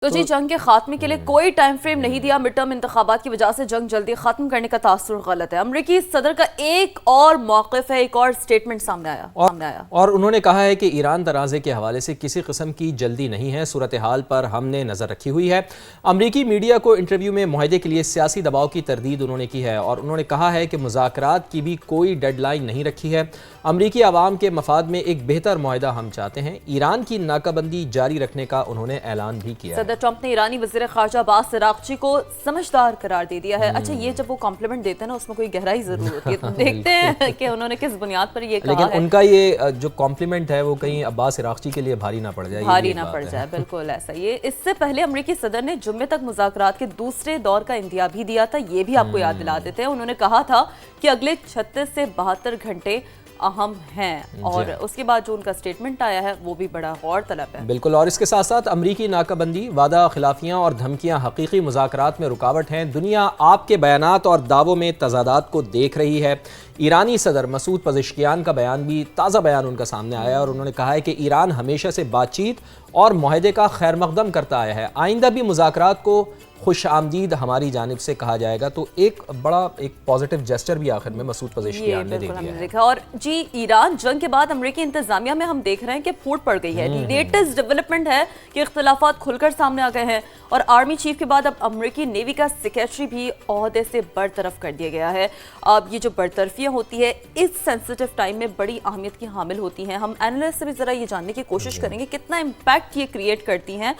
تو جی جنگ کے خاتمے کے لیے کوئی ٹائم فریم نہیں دیا، مڈ ٹرم انتخابات کی وجہ سے جنگ جلدی ختم کرنے کا تاثر غلط ہے۔ امریکی صدر کا ایک اور موقف ہے، ایک اور سٹیٹمنٹ سامنے آیا اور انہوں نے کہا ہے کہ ایران تنازع کے حوالے سے کسی قسم کی جلدی نہیں ہے، صورتحال پر ہم نے نظر رکھی ہوئی ہے۔ امریکی میڈیا کو انٹرویو میں معاہدے کے لیے سیاسی دباؤ کی تردید انہوں نے کی ہے، اور انہوں نے کہا ہے کہ مذاکرات کی بھی کوئی ڈیڈ لائن نہیں رکھی ہے۔ امریکی عوام کے مفاد میں ایک بہتر معاہدہ ہم چاہتے ہیں۔ ایران کی ناکہ بندی جاری رکھنے کا انہوں نے اعلان بھی کیا ہے۔ صدر ٹرمپ نے ایرانی وزیر خارجہ عباس عراقچی کو سمجھدار قرار دے دیا ہے۔ اچھا، یہ جب وہ کمپلیمنٹ دیتے ہیں نا، اس میں کوئی گہرائی ضرور ہوتی ہے، تو دیکھتے ہیں کہ انہوں نے کس بنیاد پر یہ کہا ہے۔ لیکن ان کا یہ جو کمپلیمنٹ ہے وہ کہیں عباس عراقچی کے لیے بھاری نہ پڑ جائے، بھاری نہ پڑ جائے، بالکل ایسا ہی۔ اس سے پہلے امریکی صدر نے جمعے تک مذاکرات کے دوسرے دور کا انتہا بھی دیا تھا، یہ بھی آپ کو یاد دلا دیتے ہیں۔ انہوں نے کہا تھا کہ اگلے 36 سے 72 گھنٹے اہم ہیں، اور اس کے بعد جو ان کا سٹیٹمنٹ آیا ہے وہ بھی بڑا غور طلب ہے۔ بالکل، اور اس کے ساتھ ساتھ امریکی ناکہ بندی، وعدہ خلافیاں اور دھمکیاں حقیقی مذاکرات میں رکاوٹ ہیں۔ دنیا آپ کے بیانات اور دعووں میں تضادات کو دیکھ رہی ہے۔ ایرانی صدر مسعود پزشکیان کا بیان بھی، تازہ بیان ان کا سامنے آیا ہے، اور انہوں نے کہا ہے کہ ایران ہمیشہ سے بات چیت اور معاہدے کا خیر مقدم کرتا آیا ہے، آئندہ بھی مذاکرات کو خوش آمدید ہماری جانب سے کہا جائے گا۔ تو ایک بڑا پازیٹیو جیسچر بھی آخر میں مسعود پزشکیان نے دے دیا ہے۔ اور جی ایران جنگ کے بعد امریکی انتظامیہ میں ہم دیکھ رہے ہیں کہ پھوٹ پڑ گئی ہے۔ لیٹسٹ ڈیولپمنٹ ہے کہ اختلافات کھل کر سامنے آ گئے ہیں، اور آرمی چیف کے بعد اب امریکی نیوی کا سیکریٹری بھی عہدے سے برطرف کر دیا گیا ہے۔ اب یہ جو برطرفیاں ہوتی ہے اس سینسیٹیو ٹائم میں بڑی اہمیت کی حامل ہوتی ہیں۔ ہم اینالسٹ سے بھی ذرا یہ جاننے کی کوشش کریں گے کتنا امپیکٹ یہ کریٹ کرتی ہیں۔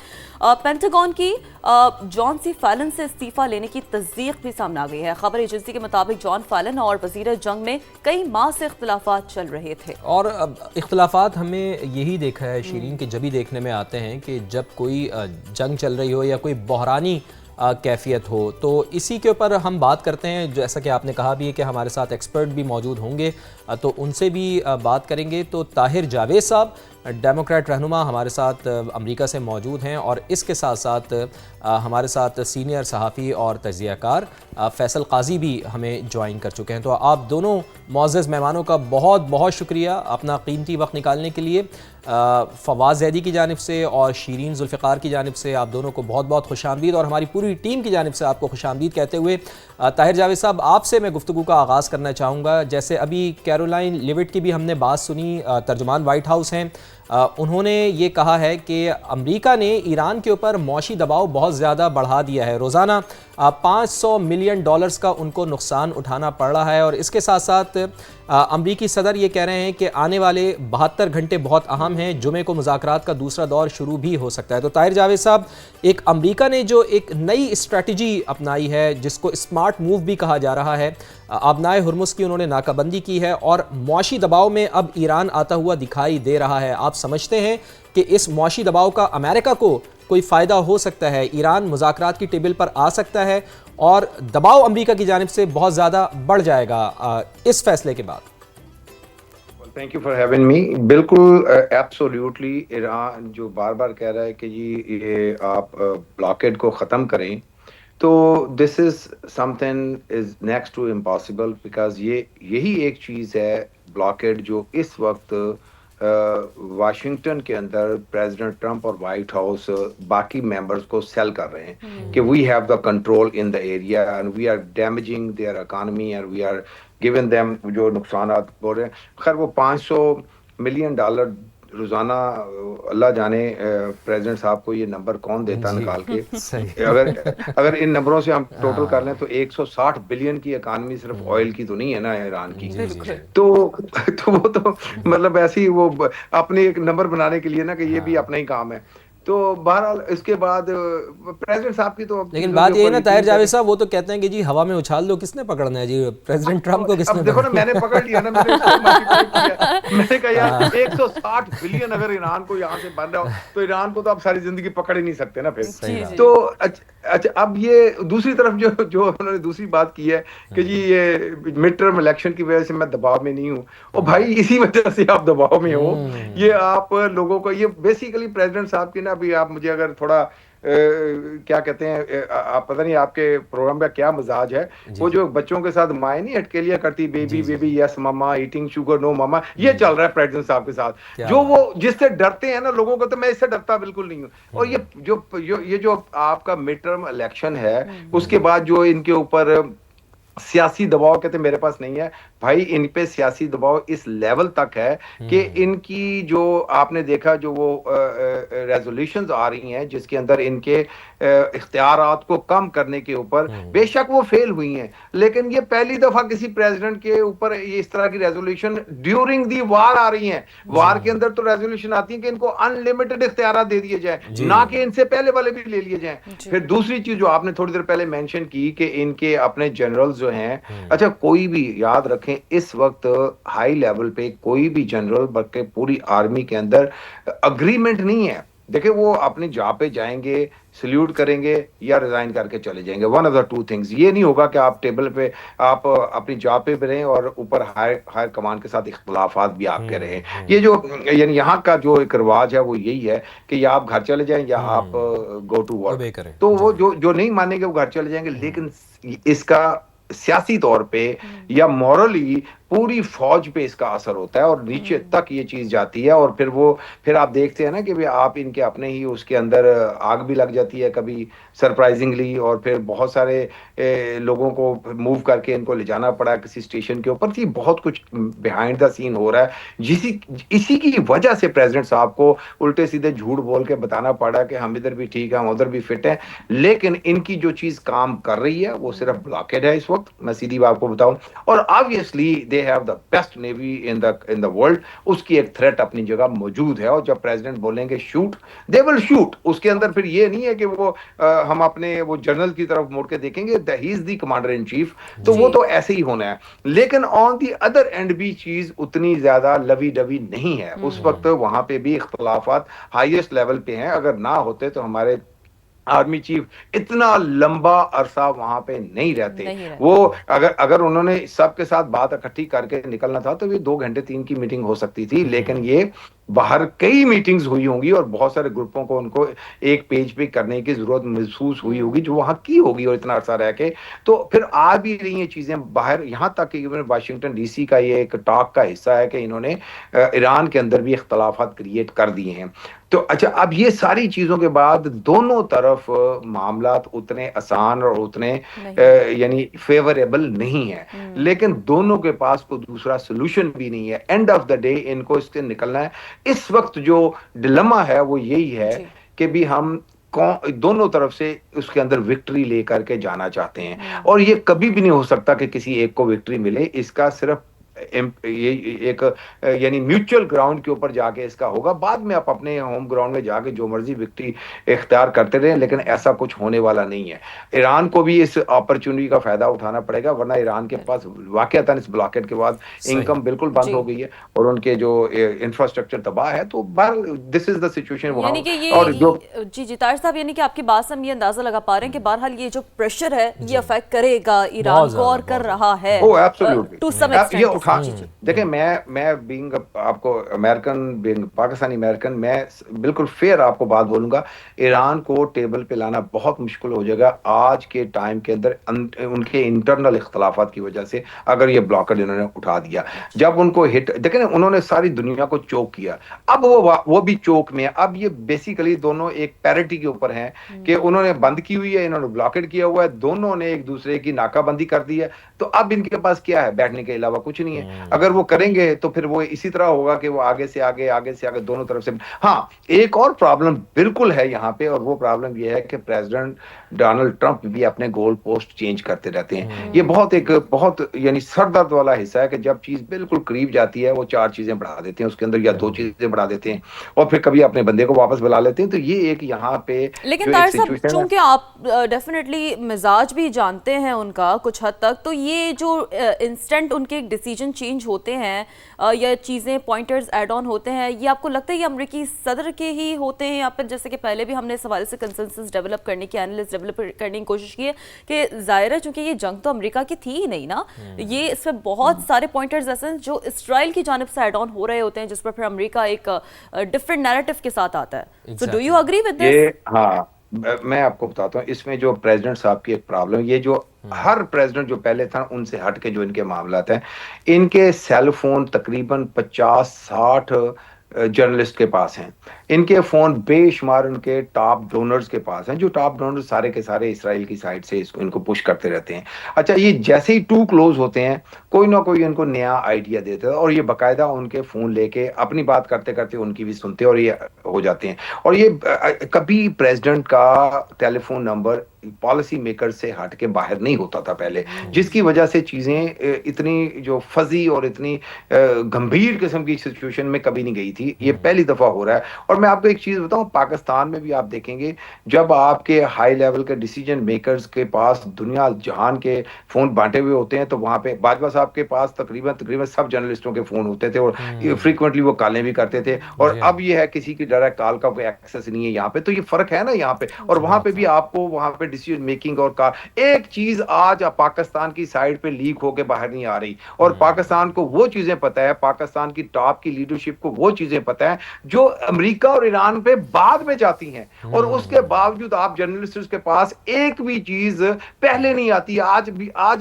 پینٹاگون کی جان سی فیلن سے استعفیٰ لینے کی تصدیق بھی سامنے آ گئی ہے۔ خبر ایجنسی کے مطابق جان فیلن اور وزیر جنگ میں کئی ماہ سے اختلافات چل رہے تھے، اور اختلافات ہمیں یہی دیکھا ہے شیرین کہ جب ہی دیکھنے میں آتے ہیں کہ جب کوئی جنگ چل رہی ہو یا کوئی بحرانی کیفیت ہو، تو اسی کے اوپر ہم بات کرتے ہیں۔ جیسا کہ آپ نے کہا بھی ہے کہ ہمارے ساتھ ایکسپرٹ بھی موجود ہوں گے، تو ان سے بھی بات کریں گے۔ تو طاہر جاوید صاحب ڈیموکریٹ رہنما ہمارے ساتھ امریکہ سے موجود ہیں، اور اس کے ساتھ ساتھ ہمارے ساتھ سینئر صحافی اور تجزیہ کار فیصل قاضی بھی ہمیں جوائن کر چکے ہیں۔ تو آپ دونوں معزز مہمانوں کا بہت بہت شکریہ اپنا قیمتی وقت نکالنے کے لیے۔ فواز زیدی کی جانب سے اور شیرین ذوالفقار کی جانب سے آپ دونوں کو بہت بہت خوش آمدید، اور ہماری پوری ٹیم کی جانب سے آپ کو خوش آمدید کہتے ہوئے طاہر جاوید صاحب، آپ سے میں گفتگو کا آغاز کرنا چاہوں گا۔ جیسے ابھی کیرولائن لیوٹ کی بھی ہم نے بات سنی، ترجمان وائٹ ہاؤس ہیں، انہوں نے یہ کہا ہے کہ امریکہ نے ایران کے اوپر معاشی دباؤ بہت زیادہ بڑھا دیا ہے، روزانہ $500 ملین کا ان کو نقصان اٹھانا پڑ رہا ہے، اور اس کے ساتھ ساتھ امریکی صدر یہ کہہ رہے ہیں کہ آنے والے 72 گھنٹے بہت اہم ہیں، جمعے کو مذاکرات کا دوسرا دور شروع بھی ہو سکتا ہے۔ تو طاہر جاوید صاحب، ایک امریکہ نے جو ایک نئی اسٹریٹجی اپنائی ہے جس کو اسمارٹ موو بھی کہا جا رہا ہے، آبنائے ہرمز کی انہوں نے ناکہ بندی کی ہے، اور معاشی دباؤ میں اب ایران آتا ہوا دکھائی دے رہا ہے۔ آپ سمجھتے ہیں کہ اس معاشی دباؤ کا امریکہ کو کوئی فائدہ ہو سکتا ہے، ایران مذاکرات کی ٹیبل پر آ سکتا ہے، اور دباؤ امریکہ کی جانب سے بہت زیادہ بڑھ جائے گا اس فیصلے کے بعد؟ Thank you for having me. بالکل ایبسولیوٹلی، ایران جو بار بار کہہ رہا ہے کہ جی یہ آپ بلاکیڈ کو ختم کریں، تو this is something is next to impossible, because یہی ایک چیز ہے بلاکیڈ جو اس وقت واشنگٹن کے اندر پریزیڈنٹ ٹرمپ اور وائٹ ہاؤس باقی ممبرز کو سیل کر رہے ہیں کہ we have the control in the area and we are damaging their economy and we are given them, جو نقصانات بول رہے ہیں۔ خیر وہ $500 ملین روزانہ، اللہ جانے پریزیڈنٹ صاحب کو یہ نمبر کون دیتا نکال کے۔ اگر ان نمبروں سے ہم ٹوٹل کر لیں تو 160 بلین کی اکانومی صرف آئل کی تو نہیں ہے نا ایران کی، تو وہ تو مطلب ایسی وہ اپنے ایک نمبر بنانے کے لیے نا کہ یہ بھی اپنا ہی کام ہے۔ تو بہرحال اس کے بعد پریزیڈنٹ صاحب کی تو، لیکن بات یہ ہے نا طاہر جاوید صاحب، وہ تو کہتے ہیں کہ جی ہوا میں اچھال دو، کس نے پکڑنا ہے جی؟ پریزیڈنٹ ٹرمپ کو کس نے؟ اب دیکھو نا، میں نے پکڑ لیا نا، میں نے کہا یار 160 بلین اگر ایران کو یہاں سے بن رہا ہو تو ایران کو تو اب ساری زندگی پکڑ ہی نہیں سکتے نا پھر۔ تو اچھا، اب یہ دوسری طرف جو انہوں نے دوسری بات کی ہے کہ جی یہ مڈ ٹرم الیکشن کی وجہ سے میں دباؤ میں نہیں ہوں، اور بھائی اسی وجہ سے آپ دباؤ میں ہو۔ یہ آپ لوگوں کو، یہ بیسیکلی پریزیڈنٹ صاحب کی نا، ابھی آپ مجھے اگر تھوڑا کیا کہتے ہیں آپ پتہ نہیں آپ کے پروگرام کا کیا مزاج ہے, وہ جو بچوں کے ساتھ مائیں نہیں اٹکیلیاں کرتی, بیبی بیبی یس ماما, ایٹنگ شوگر نو ماما, یہ چل رہا ہے پریزیڈنٹ صاحب کے ساتھ. جو وہ جس سے ڈرتے ہیں نا لوگوں کو, تو میں اس سے ڈرتا بالکل نہیں ہوں. اور یہ جو آپ کا مڈ ٹرم الیکشن ہے, اس کے بعد جو ان کے اوپر سیاسی دباؤ کہتے ہیں میرے پاس نہیں ہے بھائی, ان پہ سیاسی دباؤ اس لیول تک ہے کہ ان کی جو آپ نے دیکھا جو وہ ریزولوشنز آ رہی ہیں جس کے اندر ان کے اختیارات کو کم کرنے کے اوپر, بے شک وہ فیل ہوئی ہیں, لیکن یہ پہلی دفعہ کسی پریزیڈنٹ کے اوپر اس طرح کی ریزولوشن ڈیورنگ دی وار آ رہی ہیں. وار کے اندر تو ریزولوشن آتی ہے کہ ان کو ان لمیٹڈ اختیارات دے دیے جائیں, نہ کہ ان سے پہلے والے بھی لے لیے جائیں. پھر دوسری چیز جو آپ نے تھوڑی دیر پہلے مینشن کی کہ ان کے اپنے جنرلز جو ہیں, اچھا کوئی بھی یاد رکھیں اس وقت ہائی لیول پہ کوئی بھی جنرل بلکہ پوری آرمی کے اندر اگریمنٹ نہیں ہے. دیکھیں وہ اپنی جا پہ جائیں گے, سلیوٹ کریں گے یا ریزائن کر کے چلے جائیں گے, one of the two things. یہ نہیں ہوگا کہ آپ ٹیبل پہ آپ اپنی جا پہ رہیں اور اوپر ہائر کمان کے ساتھ اختلافات بھی آپ کے رہیں. یہ جو یعنی یہاں کا جو ایک رواج ہے وہ یہی ہے کہ یا آپ گھر چلے جائیں یا آپ گو ٹو ورک. تو وہ جو نہیں مانیں گے وہ گھر چلے جائیں گے, لیکن اس کا سیاسی طور پہ یا مورلی پوری فوج پہ اس کا اثر ہوتا ہے اور نیچے تک یہ چیز جاتی ہے. اور پھر آپ دیکھتے ہیں نا کہ آپ ان کے اپنے ہی اس کے اندر آگ بھی لگ جاتی ہے کبھی سرپرائزنگلی, اور پھر بہت سارے لوگوں کو موو کر کے ان کو لے جانا پڑا کسی اسٹیشن کے اوپر. تھی بہت کچھ بیہائنڈ دا سین ہو رہا ہے, اسی کی وجہ سے پریزیڈنٹ صاحب کو الٹے سیدھے جھوٹ بول کے بتانا پڑا کہ ہم ادھر بھی ٹھیک ہیں ہم ادھر بھی فٹ ہیں. لیکن ان کی جو چیز کام کر رہی ہے وہ صرف بلاکیڈ ہے اس وقت, میں سیدھی بات کو بتاؤں. اور obviously they have the best navy in the world. اس کی ایک تھریٹ اپنی جگہ موجود ہے, اور جب پریزیڈنٹ بولیں گے شوٹ they will shoot. اس کے اندر پھر یہ نہیں ہے کہ وہ ہم اپنے وہ جنرل کی طرف موڑ کے دیکھیں گے, he is the commander in chief, تو وہ تو ایسے ہی ہونا ہے. لیکن آن دی ادر اینڈ بھی چیز اتنی زیادہ لوی ڈوی نہیں ہے. اس وقت وہاں پہ بھی اختلافات ہائیسٹ لیول پہ ہیں. اگر نہ ہوتے تو ہمارے آرمی چیف اتنا لمبا عرصہ وہاں پہ نہیں رہتے. وہ اگر انہوں نے سب کے ساتھ بات اکٹھی کر کے نکلنا تھا تو یہ 2 گھنٹے 3 کی میٹنگ ہو سکتی تھی, لیکن یہ باہر کئی میٹنگز ہوئی ہوں گی اور بہت سارے گروپوں کو ان کو ایک پیج پہ کرنے کی ضرورت محسوس ہوئی ہوگی جو وہاں کی ہوگی, اور اتنا عرصہ رہ کے تو پھر آ بھی رہی ہیں چیزیں باہر. یہاں تک کہ واشنگٹن ڈی سی کا یہ ایک ٹاک کا حصہ ہے کہ انہوں نے ایران کے اندر بھی اختلافات کریٹ کر دیے ہیں. تو اچھا اب یہ ساری چیزوں کے بعد دونوں طرف معاملات اتنے آسان اور اتنے یعنی فیوریبل نہیں ہیں, لیکن دونوں کے پاس کوئی دوسرا سلوشن بھی نہیں ہے. اینڈ آف دا ڈے ان کو اس سے نکلنا ہے. اس وقت جو ڈیلیما ہے وہ یہی ہے کہ بھی ہم دونوں طرف سے اس کے اندر وکٹری لے کر کے جانا چاہتے ہیں, اور یہ کبھی بھی نہیں ہو سکتا کہ کسی ایک کو وکٹری ملے. اس کا صرف ایک یعنی میوچل گراؤنڈ کے اوپر جا کے اس کا ہوگا. بعد میں آپ اپنے ہوم گراؤنڈ میں جا کے جو مرضی وکٹری اختیار کرتے رہیں, لیکن ایسا کچھ ہونے والا نہیں ہے. ایران کو بھی اس اپرچونٹی کا فائدہ اٹھانا پڑے گا, ورنہ ایران کے پاس واقعتاً اس بلاکٹ کے بعد انکم بالکل بند ہو گئی ہے اور ان کے جو انفراسٹرکچر تباہ ہے. تو دس از دا سچویشن وہاں. اور جو جی طاہر صاحب, یعنی کہ آپ کی بات سے ہم یہ اندازہ لگا پا رہے ہیں کہ بہرحال یہ جو پریشر ہے یہ افیکٹ کرے گا ایران کو اور کر رہا ہے. ٹو سم ایکسٹینٹ دیکھیں میں بینگ آپ کو امریکن بینگ پاکستانی امریکن میں بالکل فیئر آپ کو بات بولوں گا, ایران کو ٹیبل پہ لانا بہت مشکل ہو جائے گا آج کے ٹائم کے اندر ان کے انٹرنل اختلافات کی وجہ سے. اگر یہ بلاکر انہوں نے اٹھا دیا, جب ان کو ہٹ دیکھیں انہوں نے ساری دنیا کو چوک کیا, اب وہ بھی چوک میں. اب یہ بیسیکلی دونوں ایک پیرٹی کے اوپر ہیں کہ انہوں نے بند کی ہوئی ہے, انہوں نے بلاکڈ کیا ہوا ہے, دونوں نے ایک دوسرے کی ناکہ بندی کر دی ہے. تو اب ان کے پاس کیا ہے, بیٹھنے کے علاوہ کچھ نہیں ہے. اگر وہ کریں گے تو پھر وہ اسی طرح ہوگا کہ وہ آگے سے آگے دونوں طرف سے. ہاں ایک اور پرابلم بالکل ہے یہاں پہ, اور وہ پرابلم یہ ہے کہ پریزیڈنٹ ڈونلڈ ٹرمپ بھی اپنے گول پوسٹ چینج کرتے رہتے ہیں. یہ بہت یعنی سر درد والا حصہ ہے کہ جب چیز بالکل قریب جاتی ہے وہ 4 چیزیں بڑھا دیتے ہیں اس کے اندر, یا 2 چیزیں بڑھا دیتے ہیں, اور پھر کبھی اپنے بندے کو واپس بلا لیتے ہیں. تو یہ ایک یہاں پہ لیکن طاہر صاحب چونکہ آپ ڈیفینیٹلی مزاج بھی جانتے ہیں ان کا کچھ حد تک, تو یہ جو انسٹنٹ ان کے ڈیسیجن چینج ہوتے ہیں یا چیزیں پوائنٹرز ایڈ آن ہوتے ہیں, یہ آپ کو لگتا ہے یہ امریکی صدر کے ہی ہوتے ہیں, یا پھر جیسے کہ پہلے بھی ہم نے اس حوالے سے کنسنسس ڈیولپ کرنے کی اینالسٹ ڈیولپ کرنے کی کوشش کی ہے کہ ظاہر ہے چونکہ یہ جنگ تو امریکہ کی تھی ہی نہیں نا, یہ اس میں بہت سارے پوائنٹرز ایسے ہیں جو اسرائیل کی جانب سے ایڈ آن ہو رہے ہوتے ہیں, جس پر پھر امریکہ ایک ڈفرینٹ نیریٹو کے ساتھ آتا ہے. So do you agree with this? ہاں میں آپ کو بتاتا ہوں اس میں جو پریزیڈنٹ صاحب کی ایک پرابلم، یہ جو ہر پریزیڈنٹ جو پہلے تھا ان سے ہٹ کے جو ان کے معاملات ہیں، ان کے سیل فون تقریباً 50-60 جرنلسٹ کے پاس ہیں، ان کے فون بے شمار ان کے ٹاپ ڈونرز کے پاس ہیں، جو ٹاپ ڈونرز سارے کے سارے اسرائیل کی سائڈ سے ان کو پش کرتے رہتے ہیں۔ اچھا، یہ جیسے ہی ٹو کلوز ہوتے ہیں کوئی نہ کوئی ان کو نیا آئیڈیا دیتا ہے، اور یہ باقاعدہ ان کے فون لے کے اپنی بات کرتے کرتے ان کی بھی سنتے اور یہ ہو جاتے ہیں۔ اور یہ کبھی پریزیڈنٹ کا ٹیلی فون نمبر پالیسی میکر سے ہٹ کے باہر نہیں ہوتا تھا پہلے، جس کی وجہ سے چیزیں اتنی جو فزی اور اتنی گمبھیر قسم کی سچویشن میں کبھی نہیں گئی تھی، یہ پہلی دفعہ ہو رہا ہے۔ اور میں آپ کو ایک چیز بتاؤں، پاکستان میں بھی آپ دیکھیں گے جب آپ کے ہائی لیول کے ڈیسیجن میکرز کے پاس دنیا جہان کے فون بانٹے ہوئے ہوتے ہیں، تو وہاں پہ باجوہ صاحب کے پاس تقریباً سب جرنلسٹوں کے فون ہوتے تھے، اور فریکوینٹلی وہ کالیں بھی کرتے تھے، اور اب یہ ہے کسی کی ڈائریکٹ کال کا کوئی ایکسس نہیں ہے یہاں پہ، تو یہ فرق ہے نا یہاں پہ۔ اور وہاں پہ بھی آپ کو وہاں پہ ڈیسیجن میکنگ اور ایک چیز آج پاکستان کی سائڈ پہ لیک ہو کے باہر نہیں آ رہی، اور پاکستان کو وہ چیزیں پتہ ہے، پاکستان کی ٹاپ کی لیڈرشپ کو وہ چیزیں پتہ ہے جو امریکہ اور ایران پہ بعد میں جاتی ہیں، اور اس کے باوجود آپ جرنلسٹس کے پاس ایک بھی چیز پہلے نہیں آتی۔ آج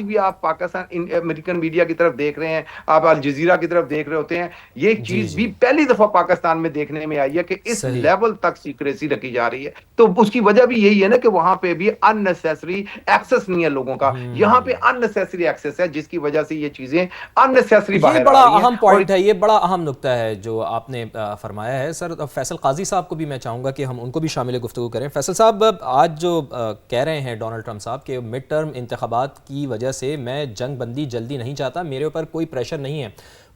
بھی آپ پاکستان امریکن میڈیا کی طرف دیکھ رہے ہیں، آپ الجزیرہ کی طرف دیکھ رہے ہوتے ہیں، یہ چیز بھی پہلی دفعہ پاکستان میں دیکھنے میں آئی ہے کہ اس لیول تک سیکریسی رکھی جا رہی ہے۔ تو اس کی وجہ بھی یہی ہے نا کہ وہاں پہ بھی اننیسیسری ایکسس نہیں ہے لوگوں کا، یہاں پہ اننیسیسری ایکسس ہے، جس کی وجہ سے یہ چیزیں اننیسیسری باہر آ رہی ہیں۔ یہ بڑا اہم پوائنٹ ہے، یہ بڑا اہم نقطہ ہے جو آپ نے فرمایا ہے۔ سر فیصل قاضی صاحب کو بھی میں چاہوں گا کہ ہم ان کو بھی شامل گفتگو کریں۔ فیصل صاحب، آج جو کہہ رہے ہیں ڈونلڈ ٹرمپ صاحب کہ مڈ ٹرم انتخابات کی وجہ سے میں جنگ بندی جلدی نہیں چاہتا، میرے اوپر کوئی پریشر نہیں ہے،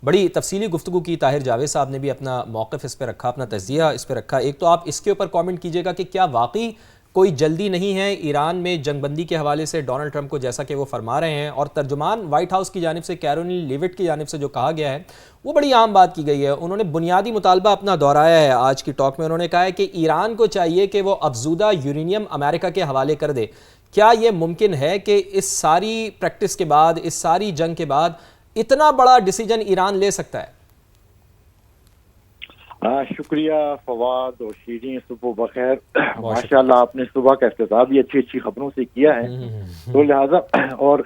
بڑی تفصیلی گفتگو کی، طاہر جاوید صاحب نے بھی اپنا موقف اس پہ رکھا، اپنا تجزیہ اس پہ رکھا۔ ایک تو آپ اس کے اوپر کامنٹ کیجئے گا کہ کیا واقعی کوئی جلدی نہیں ہے ایران میں جنگ بندی کے حوالے سے ڈونلڈ ٹرمپ کو، جیسا کہ وہ فرما رہے ہیں، اور ترجمان وائٹ ہاؤس کی جانب سے کیرولین لیوٹ کی جانب سے جو کہا گیا ہے وہ بڑی عام بات کی گئی ہے۔ انہوں نے بنیادی مطالبہ اپنا دہرایا ہے آج کی ٹاک میں، انہوں نے کہا ہے کہ ایران کو چاہیے کہ وہ افزودہ یورینیم امریکہ کے حوالے کر دے۔ کیا یہ ممکن ہے کہ اس ساری پریکٹس کے بعد، اس ساری جنگ کے بعد اتنا بڑا ڈیسیجن ایران لے سکتا ہے؟ شکریہ فواد اور شیرین، صبح بخیر۔ ماشاءاللہ آپ نے صبح کا افتتاح بھی اچھی خبروں سے کیا ہے، تو لہٰذا اور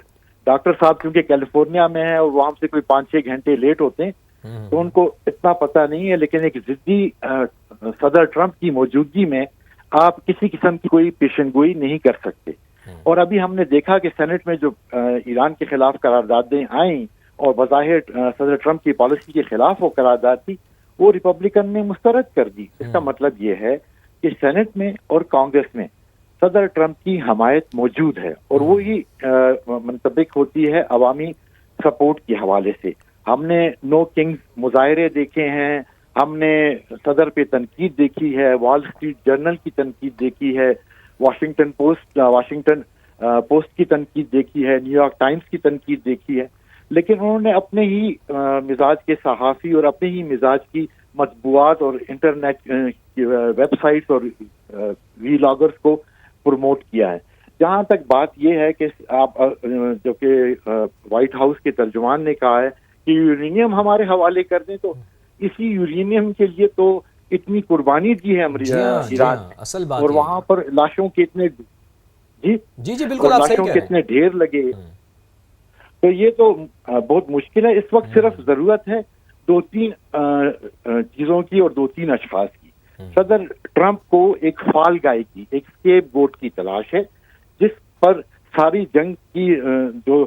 ڈاکٹر صاحب کیونکہ کیلیفورنیا میں ہیں اور وہاں سے کوئی 5-6 گھنٹے لیٹ ہوتے ہیں تو ان کو اتنا پتہ نہیں ہے، لیکن ایک ضدی صدر ٹرمپ کی موجودگی میں آپ کسی قسم کی کوئی پیشن گوئی نہیں کر سکتے۔ اور ابھی ہم نے دیکھا کہ سینٹ میں جو ایران کے خلاف قراردادیں آئیں اور بظاہر صدر ٹرمپ کی پالیسی کے خلاف وہ قرارداد تھی، وہ ریپبلکن نے مسترد کر دی۔ اس کا مطلب یہ ہے کہ سینٹ میں اور کانگریس میں صدر ٹرمپ کی حمایت موجود ہے، اور وہی منطبق ہوتی ہے عوامی سپورٹ کے حوالے سے۔ ہم نے نو کنگز مظاہرے دیکھے ہیں، ہم نے صدر پہ تنقید دیکھی ہے، وال اسٹریٹ جرنل کی تنقید دیکھی ہے، واشنگٹن پوسٹ کی تنقید دیکھی ہے، نیو یارک ٹائمز کی تنقید دیکھی ہے، لیکن انہوں نے اپنے ہی مزاج کے صحافی اور اپنے ہی مزاج کی مطبوعات اور انٹرنیٹ ویب سائٹس اور ویلاگرز کو پروموٹ کیا ہے۔ جہاں تک بات یہ ہے کہ آپ جو کہ وائٹ ہاؤس کے ترجمان نے کہا ہے کہ یورینیم ہمارے حوالے کر دیں، تو اسی یورینیم کے لیے تو اتنی قربانی دی ہے ایران، اور وہاں پر لاشوں کے اتنے بالکل لاشوں کے اتنے ڈھیر لگے، تو یہ تو بہت مشکل ہے۔ اس وقت صرف ضرورت ہے 2-3 چیزوں کی اور 2-3 اشخاص کی۔ صدر ٹرمپ کو ایک فال گائے کی، ایک اسکیپ گوٹ کی تلاش ہے، جس پر ساری جنگ کی جو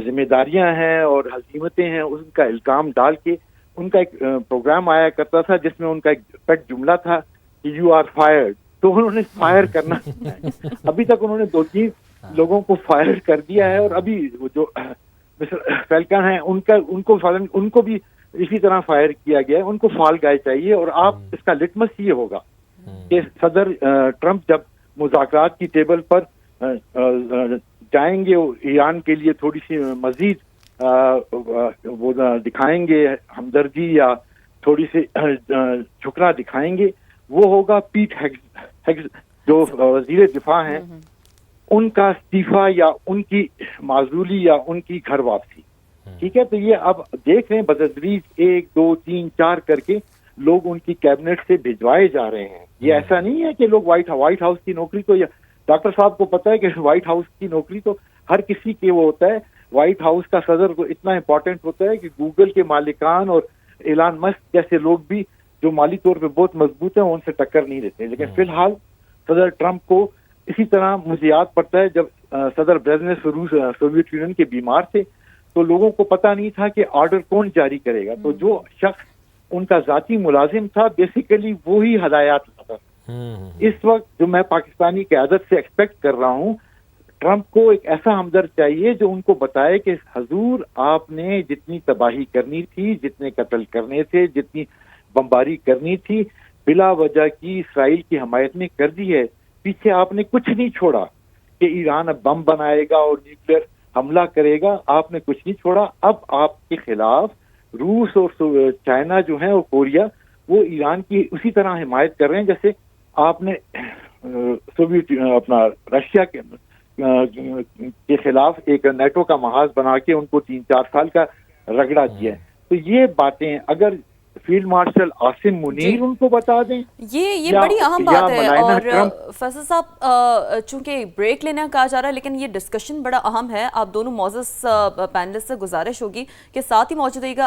ذمہ داریاں ہیں اور ہزیمتیں ہیں ان کا الزام ڈال کے ان کا ایک پروگرام آیا کرتا تھا جس میں ان کا ایک پیٹ جملہ تھا کہ یو آر فائرڈ، تو انہوں نے فائر کرنا ابھی تک انہوں نے 2-3 لوگوں کو فائر کر دیا ہے، اور ابھی جو فیلکن ہیں ان کو بھی اسی طرح فائر کیا گیا ہے۔ ان کو فال گائے چاہیے، اور آپ اس کا لٹمس یہ ہوگا کہ صدر ٹرمپ جب مذاکرات کی ٹیبل پر جائیں گے، ایران کے لیے تھوڑی سی مزید وہ دکھائیں گے ہمدردی یا تھوڑی سی جھکنا دکھائیں گے، وہ ہوگا پیٹ ہیگز جو وزیر دفاع ہیں، ان کا استعفیٰ یا ان کی معزولی یا ان کی گھر واپسی۔ ٹھیک ہے، تو یہ اب دیکھ رہے ہیں بتدریج 1 2 3 4 کر کے لوگ ان کی کیبنٹ سے بھجوائے جا رہے ہیں. یہ ایسا نہیں ہے کہ لوگ وائٹ ہاؤس کی نوکری تو ڈاکٹر صاحب کو پتا ہے کہ وائٹ ہاؤس کی نوکری تو ہر کسی کے وہ ہوتا ہے. وائٹ ہاؤس کا صدر تو اتنا امپورٹنٹ ہوتا ہے کہ گوگل کے مالکان اور ایلان مسک جیسے لوگ بھی جو مالی طور پہ بہت مضبوط ہیں ان سے ٹکر نہیں دیتے. لیکن فی الحال صدر ٹرمپ کو اسی طرح مجھے یاد پڑتا ہے جب صدر برزنیف سوویت یونین کے بیمار تھے تو لوگوں کو پتا نہیں تھا کہ آرڈر کون جاری کرے گا. تو جو شخص ان کا ذاتی ملازم تھا بیسیکلی وہی ہدایات لاتا تھا. اس وقت جو میں پاکستانی قیادت سے ایکسپیکٹ کر رہا ہوں ٹرمپ کو ایک ایسا ہمدرد چاہیے جو ان کو بتائے کہ حضور آپ نے جتنی تباہی کرنی تھی, جتنے قتل کرنے تھے, جتنی بمباری کرنی تھی, بلا وجہ کی اسرائیل کی حمایت میں کر دی ہے. پیچھے آپ نے کچھ نہیں چھوڑا کہ ایران اب بم بنائے گا اور نیوکلیئر حملہ کرے گا. آپ نے کچھ نہیں چھوڑا. اب آپ کے خلاف روس اور چائنا جو ہیں اور کوریا وہ ایران کی اسی طرح حمایت کر رہے ہیں جیسے آپ نے سوویت اپنا رشیا کے خلاف ایک نیٹو کا محاذ بنا کے ان کو 3-4 سال کا رگڑا دیا ہے. تو یہ باتیں اگر فیلڈ مارشل عاصم منیر ان کو بتا دیں, یہ بڑی اہم بات ہے. اور فیصل صاحب چونکہ بریک لینا کہا جا رہا ہے لیکن یہ ڈسکشن بڑا اہم ہے. آپ دونوں معزز پینلسٹ سے گزارش ہوگی کہ ساتھ ہی موجود رہیے گا.